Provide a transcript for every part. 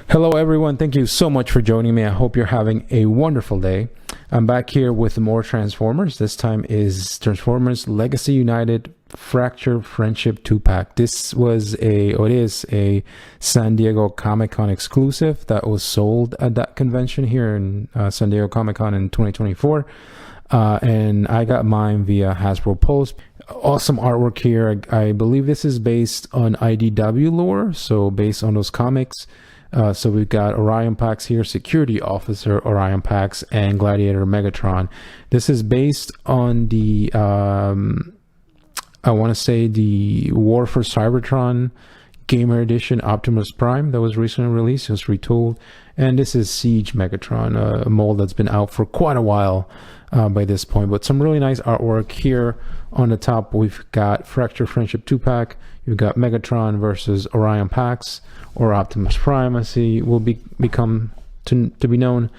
Hello everyone, thank you so much for joining me. I hope you're having a wonderful day. I'm back here with more Transformers. This time is Transformers Legacy United Fracture Friendship 2-pack. This was it is a San Diego Comic-Con exclusive that was sold at that convention here in San Diego Comic-Con in 2024. And I got mine via Hasbro Pulse. Awesome artwork here. I believe this is based on IDW lore, so based on those comics. So we've got Orion packs here, Security Officer Orion packs, and Gladiator Megatron. This is based on the, I want to say the War for Cybertron Gamer Edition Optimus Prime that was recently released. It was retooled. And this is Siege Megatron, a mold that's been out for quite a while by this point. But some really nice artwork here. On the top, we've got Fracture Friendship 2-pack. You've got Megatron versus Orion packs, or Optimus Prime, as he will become to be known.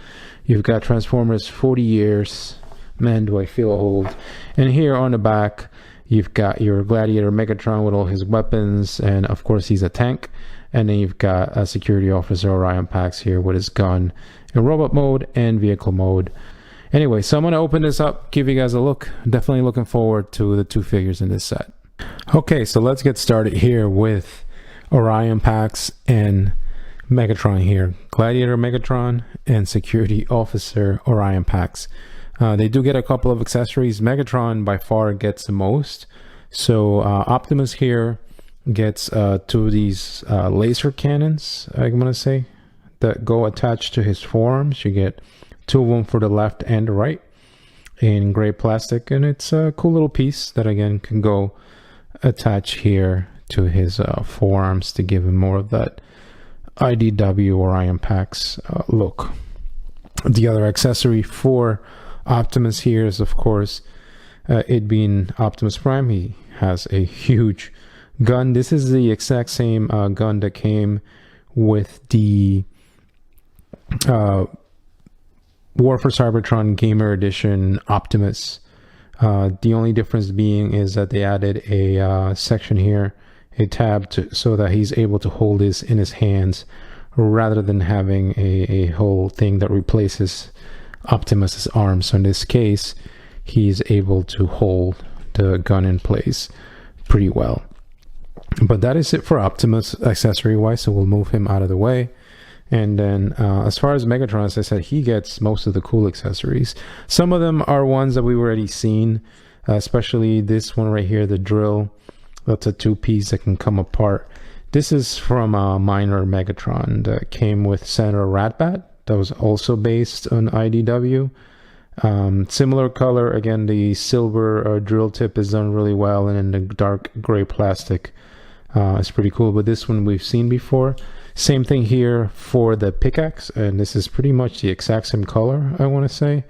You've got Transformers 40 years. Man, do I feel old. And here on the back, you've got your Gladiator Megatron with all his weapons, and of course he's a tank. And then you've got a Security Officer Orion packs here with his gun in robot mode and vehicle mode. Anyway, so I'm going to open this up, give you guys a look. Definitely looking forward to the two figures in this set. Okay, so let's get started here with Orion packs and Megatron here. Gladiator Megatron and Security Officer Orion packs. They do get a couple of accessories. Megatron by far gets the most. So Optimus here gets two of these laser cannons, I'm going to say, that go attached to his forearms. You get two of them for the left and the right in gray plastic. And it's a cool little piece that, again, can go attach here to his forearms to give him more of that IDW Orion packs look. The other accessory for Optimus here is, of course, it being Optimus Prime. He has a huge gun. This is the exact same gun that came with the War for Cybertron Gamer Edition Optimus. The only difference being is that they added a section here, a tab, so that he's able to hold this in his hands rather than having a whole thing that replaces Optimus's arms. So in this case, he's able to hold the gun in place pretty well. But that is it for Optimus accessory wise, so we'll move him out of the way. And then as far as Megatron, as I said, he gets most of the cool accessories. Some of them are ones that we've already seen, especially this one right here, the drill. That's a two-piece that can come apart. This is from a minor Megatron that came with Senator Ratbat. That was also based on IDW. Similar color. Again, the silver drill tip is done really well, and then the dark gray plastic is pretty cool. But this one we've seen before. Same thing here for the pickaxe, and this is pretty much the exact same color, I want to say.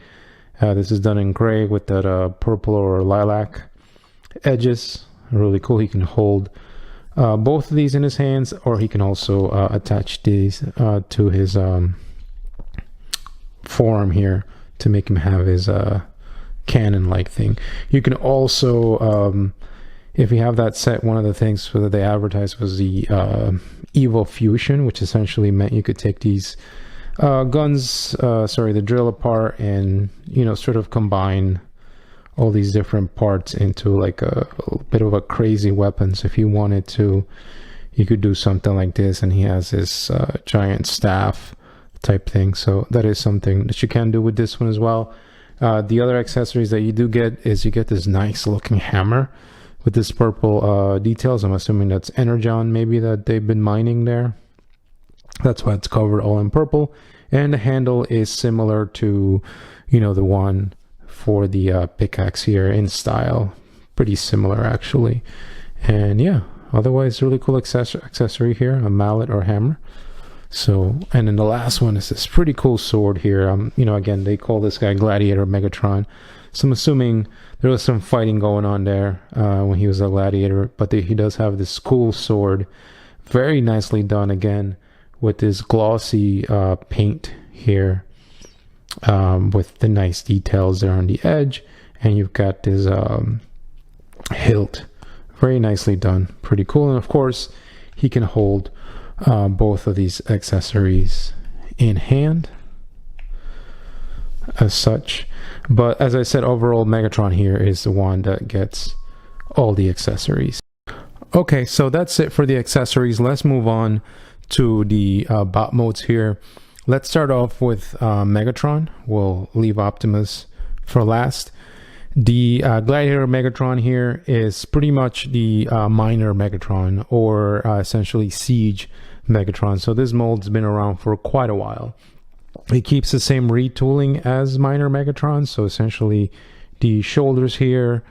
This is done in gray with that purple or lilac edges. Really cool. He can hold both of these in his hands, or he can also attach these to his forearm here to make him have his cannon-like thing. You can also, if you have that set, one of the things that they advertised was the Evo Fusion, which essentially meant you could take these the drill apart and, you know, sort of combine all these different parts into like a bit of a crazy weapon. So if you wanted to, you could do something like this, and he has this giant staff type thing. So that is something that you can do with this one as well. The other accessories that you do get is you get this nice looking hammer with this purple details. I'm assuming that's Energon maybe that they've been mining there. That's why it's covered all in purple. And the handle is similar to, you know, the one for the pickaxe here in style. Pretty similar actually. And yeah, otherwise really cool accessory here, a mallet or hammer. So, and then the last one is this pretty cool sword here. You know, again, they call this guy Gladiator Megatron. So I'm assuming there was some fighting going on there when he was a gladiator, but he does have this cool sword, very nicely done again with this glossy paint here with the nice details there on the edge, and you've got this hilt, very nicely done, pretty cool. And of course he can hold both of these accessories in hand as such. But as I said, overall Megatron here is the one that gets all the accessories. Okay, so that's it for the accessories. Let's move on to the bot modes here. Let's start off with Megatron. We'll leave Optimus for last. The Gladiator Megatron here is pretty much the minor Megatron, or essentially Siege Megatron. So this mold's been around for quite a while. It keeps the same retooling as minor Megatron, so essentially the shoulders here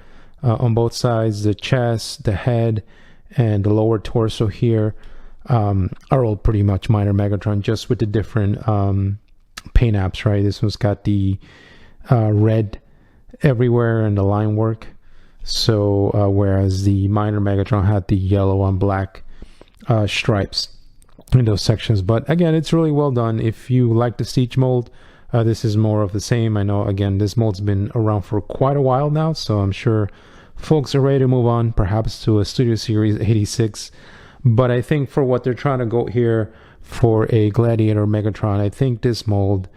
on both sides, the chest, the head, and the lower torso here are all pretty much minor Megatron, just with the different paint apps, right? This one's got the red everywhere and the line work, so whereas the minor Megatron had the yellow and black stripes in those sections. But again, it's really well done. If you like the Siege mold, this is more of the same. I know, again, this mold's been around for quite a while now, so I'm sure folks are ready to move on, perhaps to a Studio Series 86. But I think for what they're trying to go here for a Gladiator Megatron, I think this mold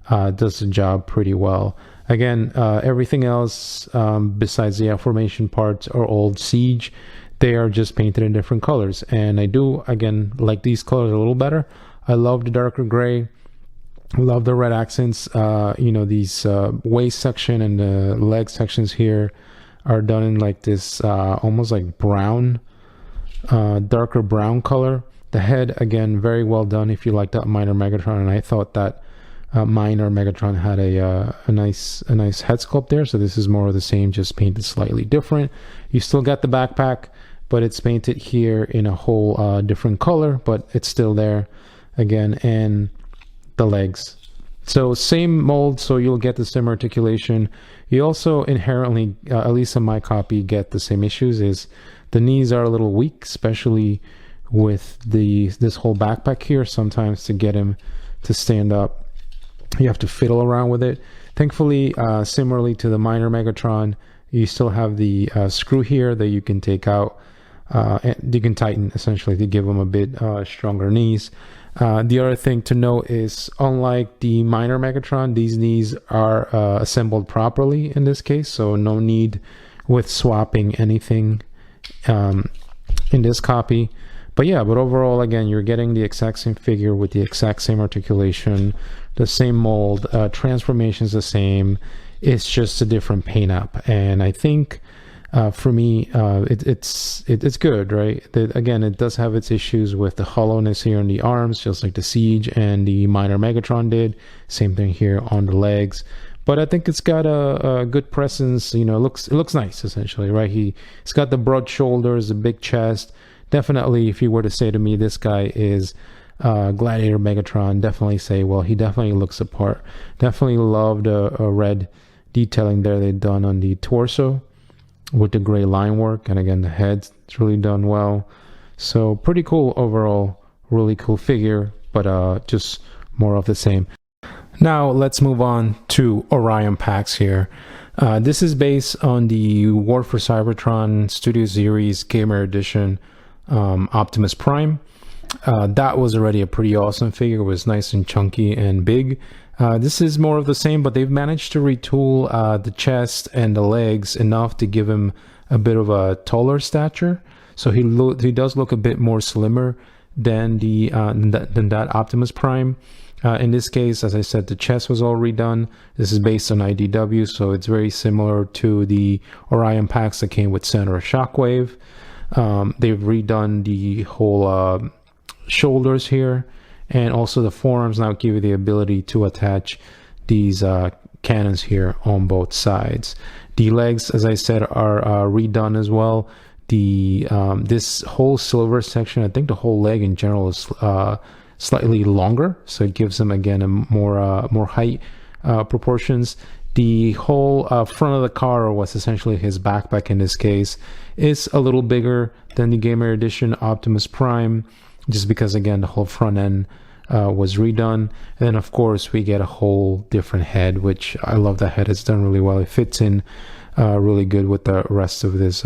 does the job pretty well. Again, everything else besides the formation parts are old Siege. They are just painted in different colors, and I do, again, like these colors a little better. I love the darker gray, love the red accents. You know, these waist section and the leg sections here are done in like this almost like brown, darker brown color. The head, again, very well done if you like that minor Megatron, and I thought that minor Megatron had a nice head sculpt there. So this is more of the same, just painted slightly different. You still got the backpack, but it's painted here in a whole different color, but it's still there again. And the legs, so same mold, so you'll get the same articulation. You also inherently, at least in my copy, get the same issues. Is the knees are a little weak, especially with this whole backpack here. Sometimes to get him to stand up, you have to fiddle around with it. Thankfully, similarly to the minor Megatron, you still have the screw here that you can take out, and you can tighten essentially to give them a bit stronger knees. The other thing to note is, unlike the minor Megatron, these knees are assembled properly in this case, so no need with swapping anything in this copy. But yeah, but overall, again, you're getting the exact same figure with the exact same articulation, the same mold, transformation's the same. It's just a different paint app, and I think for me, it's good, right? Again, it does have its issues with the hollowness here on the arms, just like the Siege and the minor Megatron did. Same thing here on the legs. But I think it's got a good presence. You know, it looks nice essentially, right? He's got the broad shoulders, the big chest. Definitely, if you were to say to me, this guy is Gladiator Megatron, definitely say, well, he definitely looks the part. Definitely loved a red detailing there they've done on the torso with the gray line work, and again the head's really done well. So pretty cool overall, really cool figure, but just more of the same. Now let's move on to Orion packs here. This is based on the War for Cybertron Studio Series Gamer Edition Optimus Prime. That was already a pretty awesome figure. It was nice and chunky and big. This is more of the same, but they've managed to retool the chest and the legs enough to give him a bit of a taller stature. So he does look a bit more slimmer than that Optimus Prime. In this case, as I said, the chest was all redone. This is based on IDW, so it's very similar to the Orion packs that came with Senator Shockwave. They've redone the whole shoulders here, and also the forearms now give you the ability to attach these cannons here on both sides. The legs, as I said, are redone as well. The this whole silver section, I think the whole leg in general is slightly longer, so it gives them again a more height proportions. The whole front of the car, or what's essentially his backpack in this case, is a little bigger than the Gamer Edition Optimus Prime, just because again the whole front end was redone. And then of course we get a whole different head, which I love. That head, it's done really well. It fits in really good with the rest of this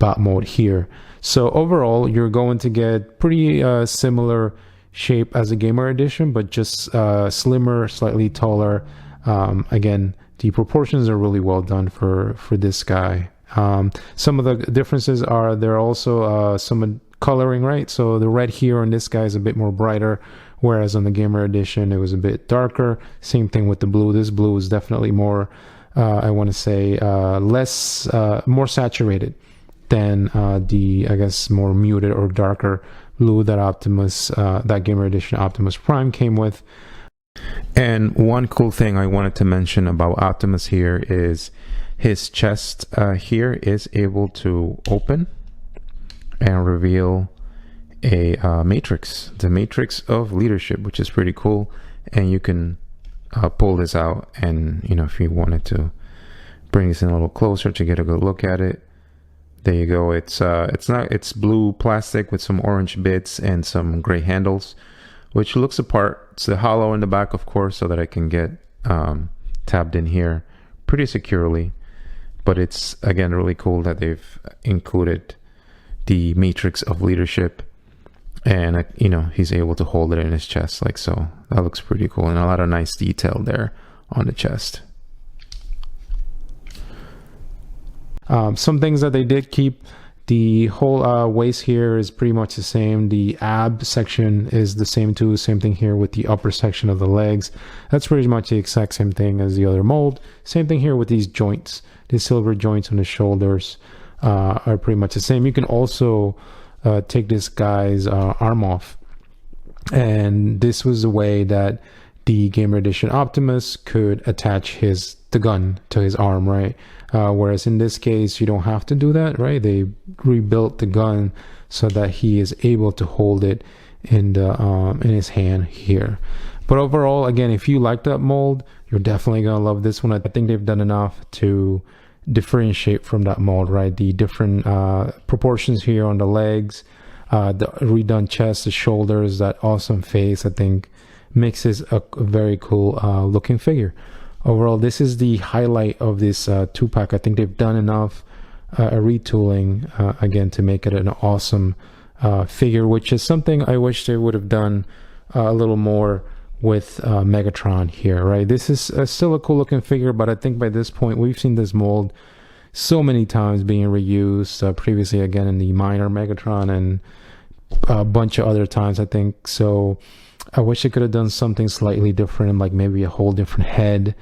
bot mode here. So overall, you're going to get pretty similar shape as a gamer edition, but just slimmer, slightly taller. Again, the proportions are really well done for this guy. Some of the differences are there are also some coloring, right? So the red here on this guy is a bit more brighter, whereas on the gamer edition it was a bit darker. Same thing with the blue. This blue is definitely more I want to say more saturated than the, I guess, more muted or darker blue that that gamer edition Optimus Prime came with. And one cool thing I wanted to mention about Optimus here is his chest here is able to open and reveal a matrix, the matrix of leadership, which is pretty cool. And you can pull this out, and you know, if you wanted to bring this in a little closer to get a good look at it, there you go. It's blue plastic with some orange bits and some gray handles, which looks apart. It's the hollow in the back, of course, so that I can get tabbed in here pretty securely. But it's, again, really cool that they've included the matrix of leadership, and you know, he's able to hold it in his chest like so. That looks pretty cool, and a lot of nice detail there on the chest. Some things that they did keep: the whole waist here is pretty much the same. The ab section is the same too. Same thing here with the upper section of the legs. That's pretty much the exact same thing as the other mold. Same thing here with these joints. These silver joints on the shoulders are pretty much the same. You can also take this guy's arm off, and this was the way that the gamer edition Optimus could attach the gun to his arm, right? Whereas in this case, you don't have to do that, right? They rebuilt the gun so that he is able to hold it in his hand here. But overall, again, if you like that mold, you're definitely gonna love this one. I think they've done enough to differentiate from that mold, right? The different proportions here on the legs, the redone chest, the shoulders, that awesome face, I think makes this a very cool looking figure. Overall, this is the highlight of this 2-pack. I think they've done enough retooling again to make it an awesome figure, which is something I wish they would have done a little more with Megatron here, right? This is still a cool looking figure, but I think by this point we've seen this mold so many times being reused previously, again in the minor Megatron and a bunch of other times, I think. So I wish they could have done something slightly different, like maybe a whole different head,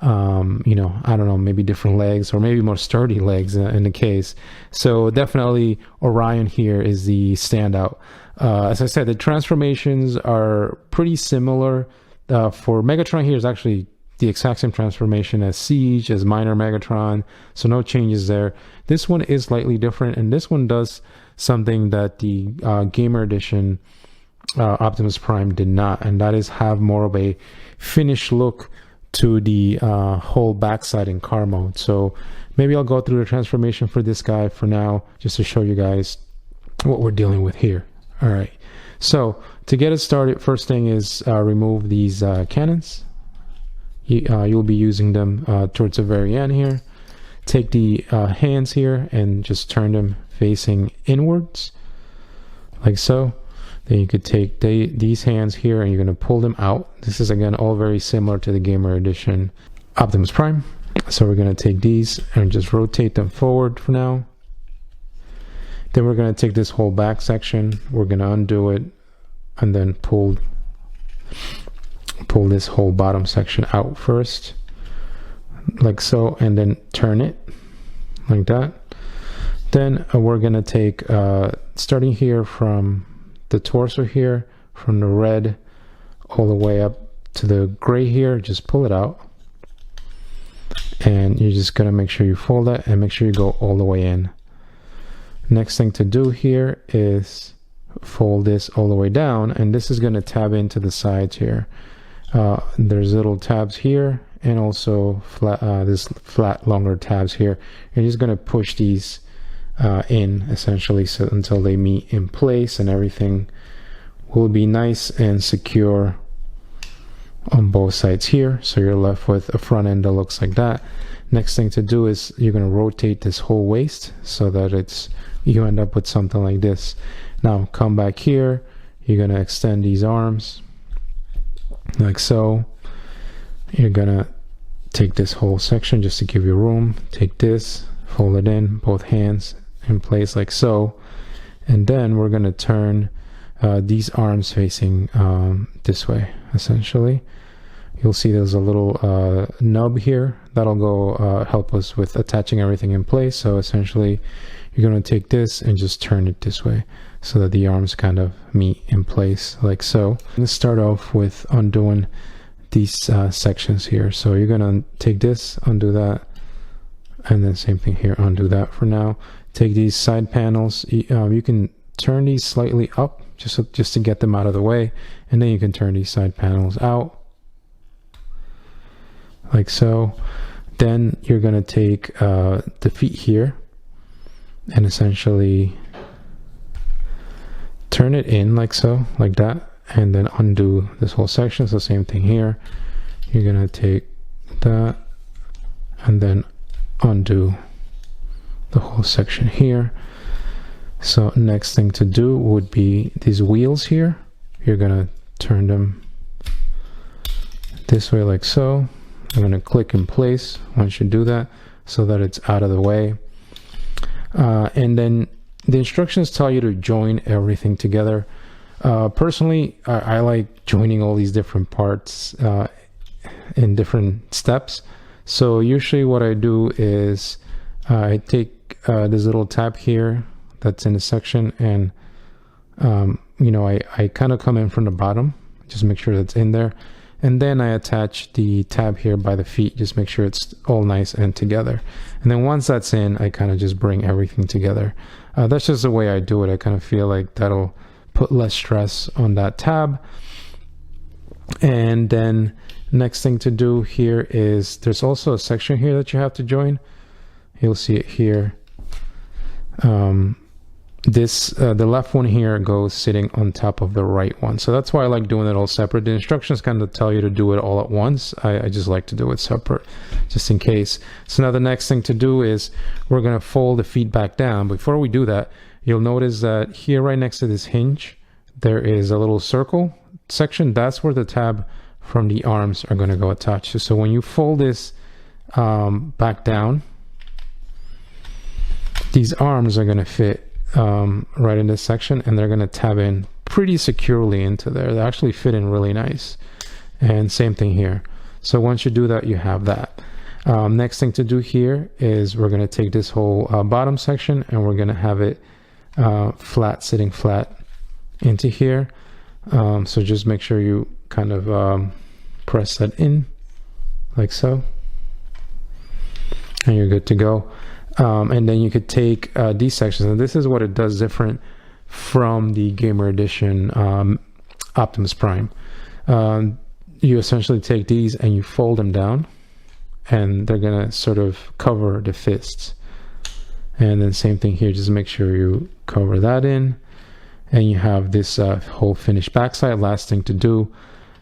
you know, I don't know, maybe different legs, or maybe more sturdy legs in the case. So definitely Orion here is the standout. As I said, the transformations are pretty similar. For Megatron here is actually the exact same transformation as Siege, as minor Megatron, so no changes there. This one is slightly different, and this one does something that the Gamer Edition Optimus Prime did not, and that is have more of a finished look to the whole backside in car mode. So maybe I'll go through the transformation for this guy for now, just to show you guys what we're dealing with here. All right, so to get it started, first thing is remove these cannons. You'll be using them towards the very end here. Take the hands here and just turn them facing inwards, like so. Then you could take these hands here and you're going to pull them out. This is again all very similar to the Gamer Edition Optimus Prime. So we're going to take these and just rotate them forward for now. Then we're going to take this whole back section, we're going to undo it, and then pull this whole bottom section out first, like so, and then turn it like that. Then we're going to take starting here from the torso here, from the red all the way up to the gray here, just pull it out, and you're just going to make sure you fold that and make sure you go all the way in. Next thing to do here is fold this all the way down, and this is going to tab into the sides here. There's little tabs here, and also this flat longer tabs here. You're just going to push these in essentially, so until they meet in place, and everything will be nice and secure on both sides here. So you're left with a front end that looks like that. Next thing to do is you're going to rotate this whole waist so that you end up with something like this. Now come back here, you're going to extend these arms like so. You're going to take this whole section just to give you room, take this, fold it in, both hands in place like so, and then we're going to turn these arms facing this way. Essentially you'll see there's a little nub here that'll go help us with attaching everything in place. So essentially you're going to take this and just turn it this way so that the arms kind of meet in place like so. Let's start off with undoing these sections here. So you're going to take this, undo that, and then same thing here, undo that for now. Take these side panels, you can turn these slightly up just to get them out of the way, and then you can turn these side panels out like so. Then you're going to take the feet here and essentially turn it in like so, like that, and then undo this whole section. So same thing here, you're going to take that and then undo the whole section here. So next thing to do would be these wheels here. You're going to turn them this way like so. I'm going to click in place once you do that so that it's out of the way. And then the instructions tell you to join everything together. Personally, I like joining all these different parts in different steps. So usually what I do is I take this little tab here that's in the section, and you know, I kind of come in from the bottom, just make sure that's in there, and then I attach the tab here by the feet, just make sure it's all nice and together. And then once that's in, I kind of just bring everything together. That's just the way I do it. I kind of feel like that'll put less stress on that tab. And then next thing to do here is there's also a section here that you have to join. You'll see it here. The left one here goes sitting on top of the right one, so that's why I like doing it all separate. The instructions kind of tell you to do it all at once. I just like to do it separate just in case. So now the next thing to do is we're going to fold the feet back down. Before we do that, you'll notice that here right next to this hinge there is a little circle section. That's where the tab from the arms are going to go attached. So when you fold this back down, these arms are going to fit right in this section, and they're going to tab in pretty securely into there. They actually fit in really nice. And same thing here. So once you do that, you have that. Next thing to do here is we're going to take this whole bottom section and we're going to have it flat, sitting flat into here. So just make sure you kind of press that in like so, and you're good to go. And then you could take these sections, and this is what it does different from the Gamer Edition Optimus Prime. You essentially take these and you fold them down, and they're gonna sort of cover the fists. And then same thing here, just make sure you cover that in, and you have this whole finished backside. Last thing to do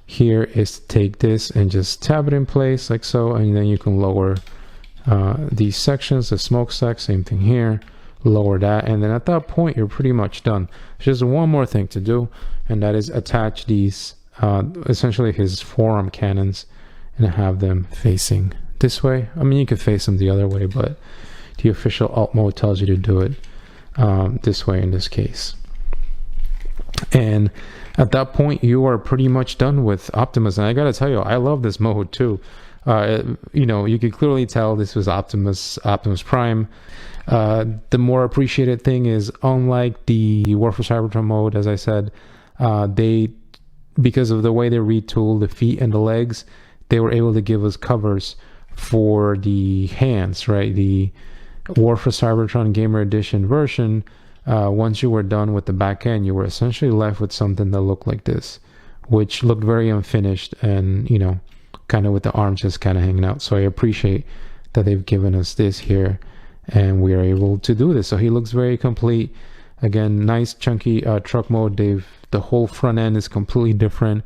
here is to take this and just tab it in place like so, and then you can lower these sections, the smokestack, same thing here, lower that, and then at that point you're pretty much done. There's just one more thing to do, and that is attach these essentially his forearm cannons and have them facing this way. I mean, you could face them the other way, but the official alt mode tells you to do it this way in this case. And at that point you are pretty much done with Optimus. And I gotta tell you, I love this mode too. You know, you could clearly tell this was Optimus Prime. The more appreciated thing is, unlike the War for Cybertron mode, as I said, because of the way they retooled the feet and the legs, they were able to give us covers for the hands, right? The War for Cybertron Gamer Edition version, once you were done with the back end, you were essentially left with something that looked like this, which looked very unfinished and, you know, kind of with the arms just kind of hanging out. So I appreciate that they've given us this here and we are able to do this. So he looks very complete. Again, nice chunky truck mode. The whole front end is completely different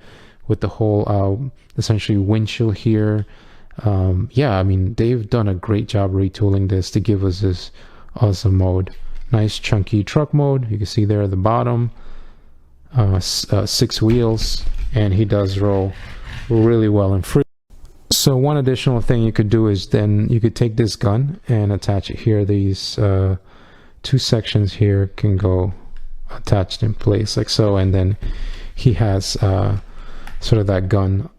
with the whole essentially windshield here. Yeah, I mean, they've done a great job retooling this to give us this awesome mode. Nice chunky truck mode. You can see there at the bottom, 6 wheels, and he does roll really well and free. So one additional thing you could do is then you could take this gun and attach it here. These 2 sections here can go attached in place like so, and then he has sort of that gun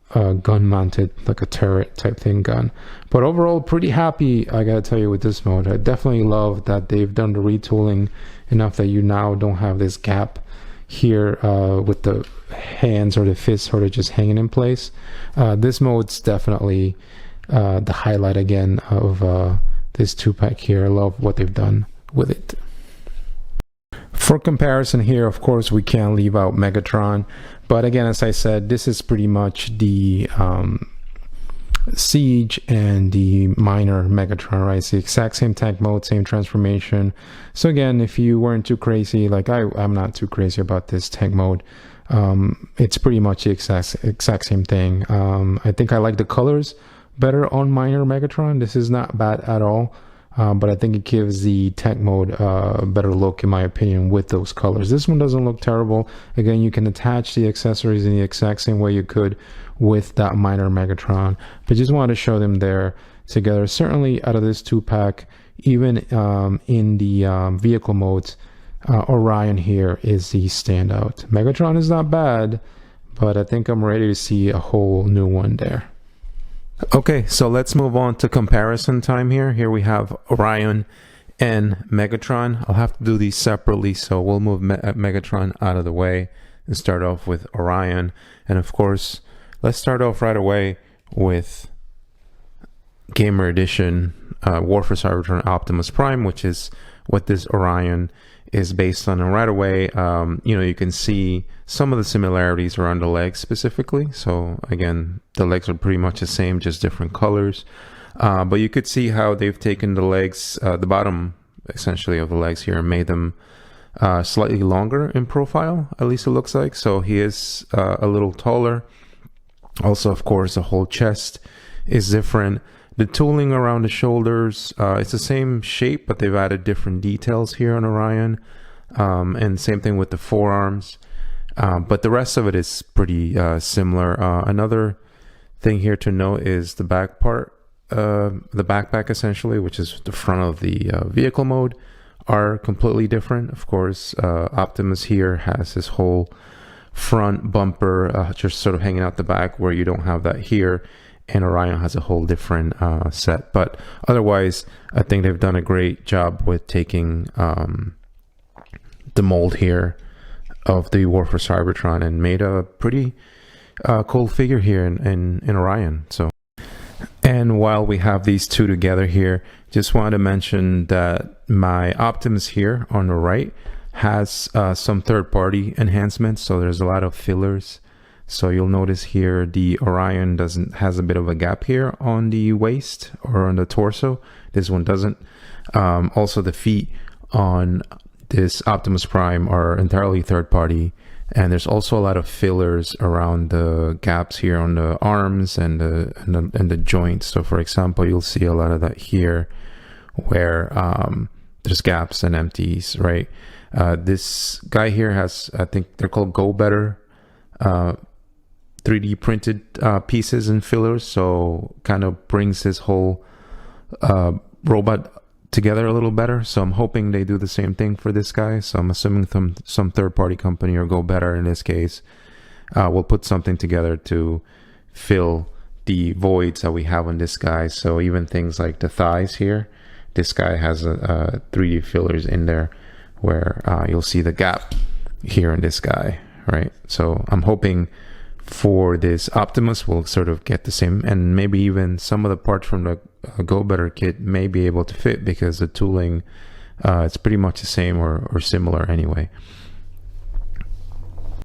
mounted, like a turret type thing gun. But overall, pretty happy, I gotta tell you, with this mode. I definitely love that they've done the retooling enough that you now don't have this gap here with the hands or the fists sort of just hanging in place. This mode's definitely the highlight again of this 2-pack here. I love what they've done with it. For comparison here, of course, we can't leave out Megatron, but again, as I said, this is pretty much the Siege and the minor Megatron, right? It's the exact same tank mode, same transformation. So again, if you weren't too crazy, like I'm not too crazy about this tank mode, it's pretty much the exact same thing. I think I like the colors better on minor Megatron. This is not bad at all. But I think it gives the tech mode a better look, in my opinion, with those colors. This one doesn't look terrible. Again, you can attach the accessories in the exact same way you could with that minor Megatron. But just wanted to show them there together. Certainly out of this 2-pack, even in the vehicle modes, Orion here is the standout. Megatron is not bad, but I think I'm ready to see a whole new one there. Okay, so let's move on to comparison time here. Here we have Orion and Megatron. I'll have to do these separately, so we'll move Megatron out of the way and start off with Orion. And of course, let's start off right away with Gamer Edition War for Cybertron Optimus Prime, which is what this Orion is based on. And right away, you know, you can see some of the similarities around the legs specifically. So again, the legs are pretty much the same, just different colors. But you could see how they've taken the legs, the bottom essentially of the legs here, and made them slightly longer in profile, at least it looks like. So he is a little taller. Also, of course, the whole chest is different. The tooling around the shoulders, it's the same shape, but they've added different details here on Orion. And same thing with the forearms. But the rest of it is pretty similar. Another thing here to note is the back part, the backpack essentially, which is the front of the vehicle mode, are completely different. Of course, Optimus here has his whole front bumper just sort of hanging out the back, where you don't have that here. And Orion has a whole different set. But otherwise, I think they've done a great job with taking the mold here of the War for Cybertron and made a pretty cool figure here in Orion. So, and while we have these two together here, just wanted to mention that my Optimus here on the right has some third-party enhancements. So there's a lot of fillers. So you'll notice here the Orion has a bit of a gap here on the waist or on the torso. This one doesn't. Also, the feet on this Optimus Prime are entirely third party, and there's also a lot of fillers around the gaps here on the arms and the joints. So for example, you'll see a lot of that here where there's gaps and empties, right? This guy here has, I think they're called Go Better 3D printed pieces and fillers, so kind of brings his whole robot together a little better. So I'm hoping they do the same thing for this guy. So I'm assuming some third-party company, or Go Better in this case, will put something together to fill the voids that we have on this guy. So even things like the thighs here, this guy has a 3D fillers in there where you'll see the gap here in this guy, right? So I'm hoping for this Optimus will sort of get the same, and maybe even some of the parts from the Go Better kit may be able to fit, because the tooling it's pretty much the same or similar anyway.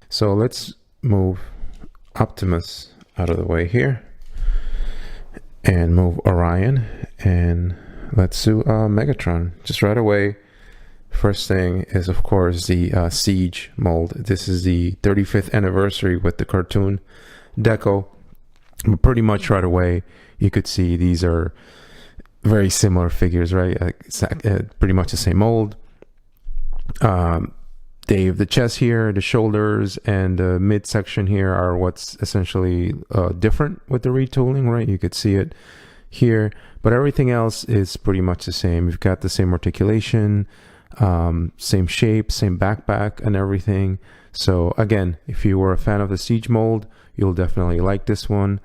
So let's move Optimus out of the way here and move Orion, and let's do Megatron just right away. First thing is, of course, the Siege mold. This is the 35th anniversary with the cartoon deco. But pretty much right away, you could see these are very similar figures, right? It's pretty much the same mold. The chest here, the shoulders, and the midsection here are what's essentially different with the retooling, right? You could see it here, but everything else is pretty much the same. You've got the same articulation, same shape, same backpack, and everything. So again, if you were a fan of the Siege mold, you'll definitely like this one.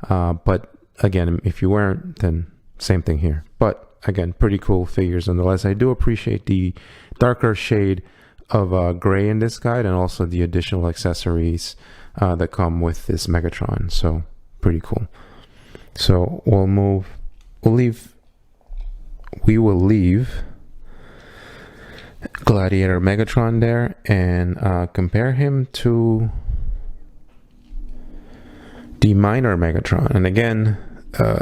But again, if you weren't, then same thing here. But again, pretty cool figures nonetheless. I do appreciate the darker shade of gray in this guide, and also the additional accessories that come with this Megatron. So pretty cool. So we will leave Gladiator Megatron there and compare him to the minor Megatron. And again,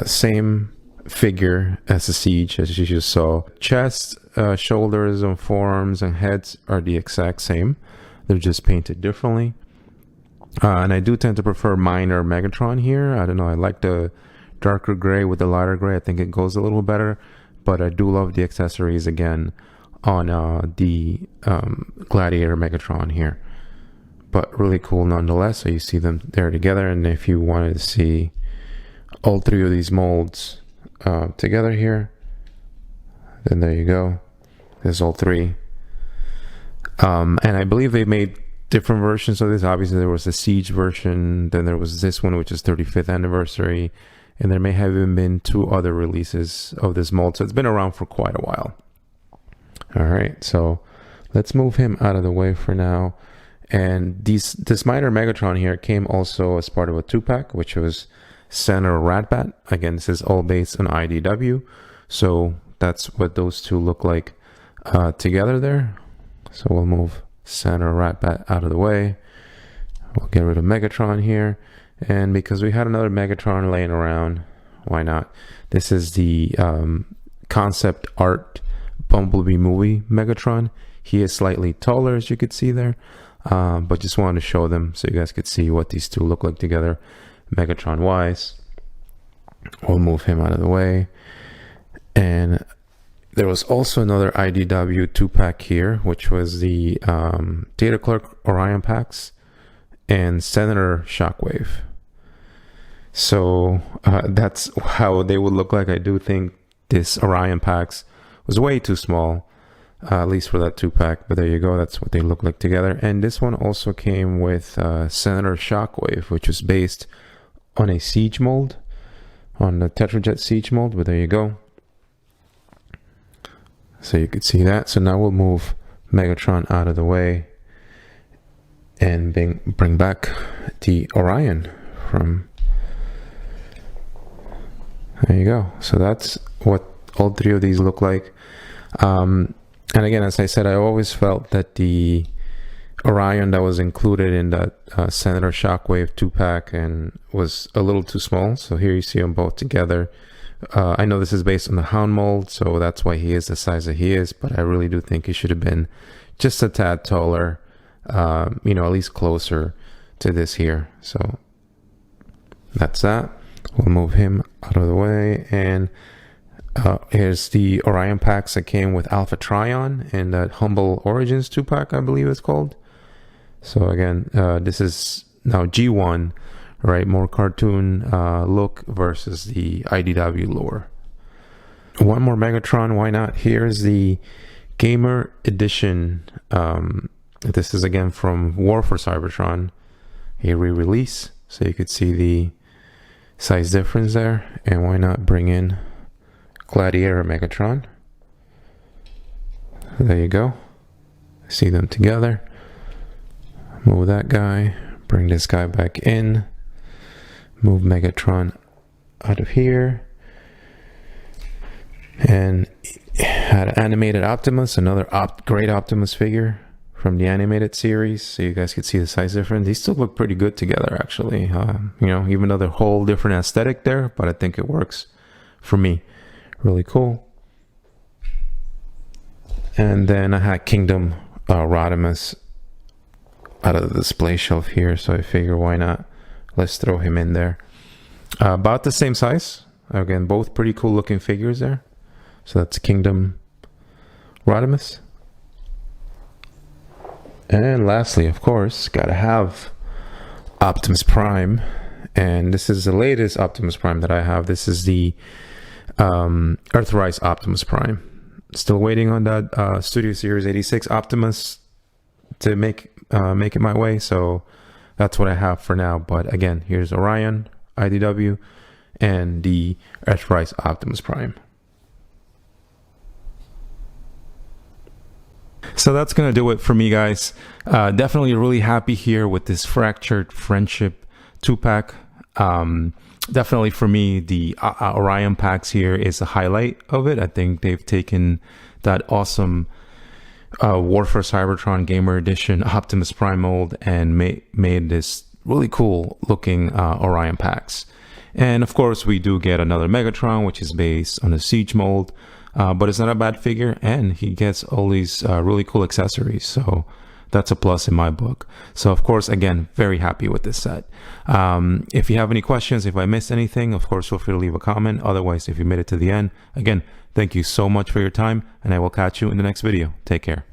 same figure as the Siege, as you just saw. Chest, shoulders, and forearms and heads are the exact same. They're just painted differently. And I do tend to prefer minor Megatron here. I don't know, I like the darker gray with the lighter gray. I think it goes a little better, but I do love the accessories again on the Gladiator Megatron here. But really cool nonetheless. So you see them there together, and if you wanted to see all three of these molds together here, then there you go. There's all three. And I believe they made different versions of this. Obviously there was the Siege version, then there was this one, which is 35th anniversary, and there may have even been 2 other releases of this mold. So it's been around for quite a while. All right, so let's move him out of the way for now. And this minor Megatron here came also as part of a 2-pack, which was Senator Ratbat. Again, this is all based on IDW, so that's what those two look like together there. So we'll move Senator Ratbat out of the way. We'll get rid of Megatron here, and because we had another Megatron laying around, why not? This is the concept art Bumblebee movie Megatron. He is slightly taller, as you could see there, but just wanted to show them so you guys could see what these two look like together Megatron wise. We'll move him out of the way. And there was also another IDW 2-pack here, which was the Data Clerk Orion packs and Senator Shockwave. So that's how they would look like. I do think this Orion packs was way too small, at least for that 2-pack, but there you go. That's what they look like together. And this one also came with Senator Shockwave, which was based on a Siege mold, on the Tetrajet Siege mold, but there you go. So you could see that. So now we'll move Megatron out of the way and bring back the Orion from... There you go. So that's what all three of these look like. And again, as I said, I always felt that the Orion that was included in that Senator Shockwave 2-pack and was a little too small. So here you see them both together. I know this is based on the Hound mold, so that's why he is the size that he is, but I really do think he should have been just a tad taller, you know, at least closer to this here. So that's that. We'll move him out of the way. And here's the Orion packs that came with Alpha Trion and that Humble Origins 2-pack, I believe it's called. So again, this is now G1, right? More cartoon look versus the IDW lore. One more Megatron, why not? Here's the Gamer Edition. This is again from War for Cybertron, a re-release. So you could see the size difference there. And why not bring in Gladiator Megatron? There you go. See them together. Move that guy. Bring this guy back in. Move Megatron out of here. And had Animated Optimus, another great Optimus figure from the animated series. So you guys could see the size difference. These still look pretty good together, actually. You know, even though they're a whole different aesthetic there, but I think it works for me. Really cool. And then I had Kingdom Rodimus out of the display shelf here, so I figure why not, let's throw him in there. About the same size, Again, both pretty cool looking figures there. So that's Kingdom Rodimus. And lastly, of course, gotta have Optimus Prime. And this is the latest Optimus Prime that I have. This is the Earthrise Optimus Prime. Still waiting on that Studio Series 86 Optimus to make it my way. So that's what I have for now. But again, here's Orion, IDW, and the Earthrise Optimus Prime. So that's gonna do it for me, guys. Definitely really happy here with this Fractured Friendship 2-pack. Definitely for me, the Orion packs here is a highlight of it. I think they've taken that awesome War for Cybertron Gamer Edition Optimus Prime mold and made this really cool looking Orion packs. And of course, we do get another Megatron, which is based on the Siege mold. But it's not a bad figure, and he gets all these really cool accessories, so that's a plus in my book. So of course, again, very happy with this set. If you have any questions, if I missed anything, of course, feel free to leave a comment. Otherwise, if you made it to the end, again, thank you so much for your time, and I will catch you in the next video. Take care.